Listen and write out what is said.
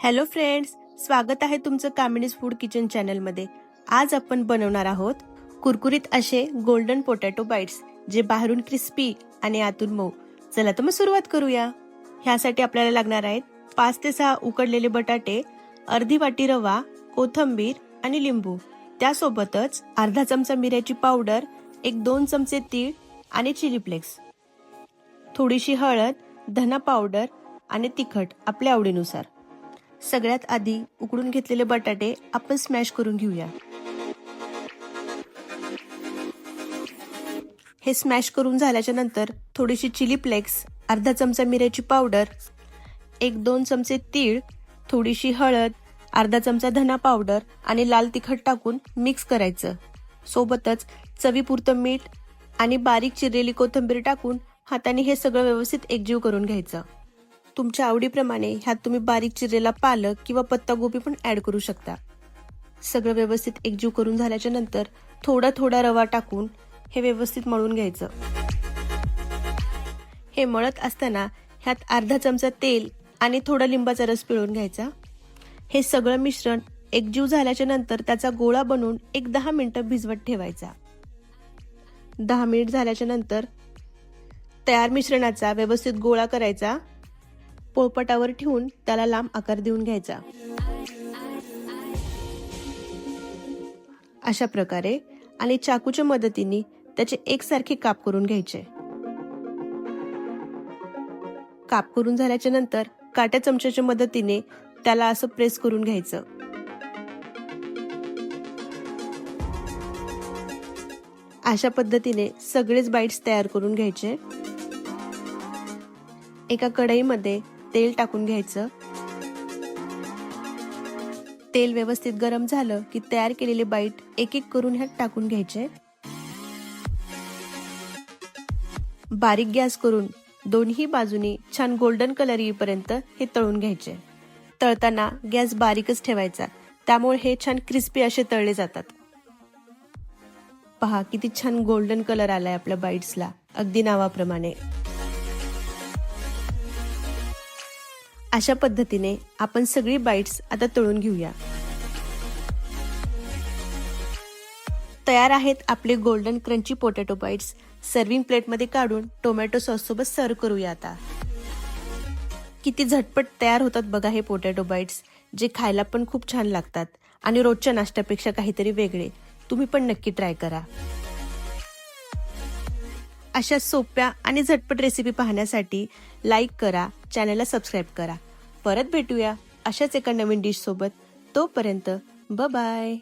Hello friends, स्वागत आहे तुमचं कामिनीज फूड किचन चॅनलमध्ये। आज आपण बनवणार आहोत कुरकुरीत असे गोल्डन पोटॅटो बाईट्स, जे बाहेरून क्रिस्पी आणि आतून मऊ। चला तर मग सुरुवात करूया। ह्यासाठी आपल्याला लागणार आहेत 5 ते 6 उकडलेले बटाटे, अर्धी वाटी रवा, कोथिंबीर आणि लिंबू। त्यासोबतच अर्धा चमचा मिरची पावडर, 1-2 चमचे तीळ आणि चिली फ्लेक्स, थोडीशी हळद, धना पावडर आणि तिखट आपल्या आवडीनुसार। सगळ्यात आधी उकडून घेतलेले बटाटे आपण स्मॅश करून घेऊया। हे स्मॅश करून झाल्याच्या नंतर थोडीशी चिली फ्लेक्स, अर्धा चमचा मिरची पावडर, 1-2 चमचे तीळ, थोडीशी हळद, अर्धा चमचा धना पावडर आणि लाल तिखट टाकून मिक्स करायचं। सोबतच चवीपुरतं मीठ आणि बारीक चिरलेली कोथिंबीर टाकून हाताने हे सगळं व्यवस्थित एकजीव करून घ्यायचं। तुमच्या आवडीप्रमाणे ह्यात तुम्ही बारीक चिरलेला पालक किंवा पत्तागोबी पण ऍड करू शकता। सगळं व्यवस्थित एकजीव करून झाल्याच्या नंतर थोडा थोडा रवा टाकून हे व्यवस्थित मळून घ्यायचं। हे मळत असताना ह्यात अर्धा चमचा तेल आणि थोडा लिंबाचा रस पिळून घ्यायचा। हे सगळं मिश्रण एकजीव झाल्याच्या नंतर त्याचा गोळा बनवून 10 मिनिटं भिजवत ठेवायचा। 10 मिनिट झाल्याच्या नंतर तयार मिश्रणाचा व्यवस्थित गोळा करायचा, पोळपाटावर ठेवून त्याला लांब आकार देऊन घ्यायचा। अशा प्रकारे आणि चाकूच्या मदतीने त्याचे एकसारखे काप करून घ्यायचे। काप करून झाल्याच्या नंतर काट्या चमच्याच्या मदतीने त्याला असं प्रेस करून घ्यायचं। अशा पद्धतीने सगळेच बाईट्स तयार करून घ्यायचे। एका कढईमध्ये तेल टाकून घ्यायचं। तेल व्यवस्थित गरम झालं की तयार केलेले बाईट एक एक करून ह्यात टाकून घ्यायचे। बारीक गॅस करून दोन्ही बाजूनी छान गोल्डन कलर येईपर्यंत हे तळून घ्यायचे। तळताना गॅस बारीकच ठेवायचा, त्यामुळे हे छान क्रिस्पी असे तळले जातात। पहा किती छान गोल्डन कलर आलाय आपल्या बाईट्सला, अगदी नावाप्रमाणे। अशा पद्धतीने आपण सगळी बाईट्स आता तळून घेऊया। तयार आहेत आपले golden crunchy potato bites. Serving प्लेटमध्ये काढून टोमॅटो सॉस सोबत सर्व करूया। आता किती झटपट तयार होतात बघा हे पोटॅटो बाईट्स, जे खायला पण खूप छान लागतात आणि रोजच्या नाश्त्यापेक्षा काहीतरी वेगळे। तुम्ही पण नक्की ट्राय करा। अशा सोप्या आणि झटपट रेसिपी पाहण्यासाठी लाईक करा, चॅनलला सबस्क्राईब करा। परत भेटूया अशाच एका नवीन डिश सोबत। तोपर्यंत बाय बाय।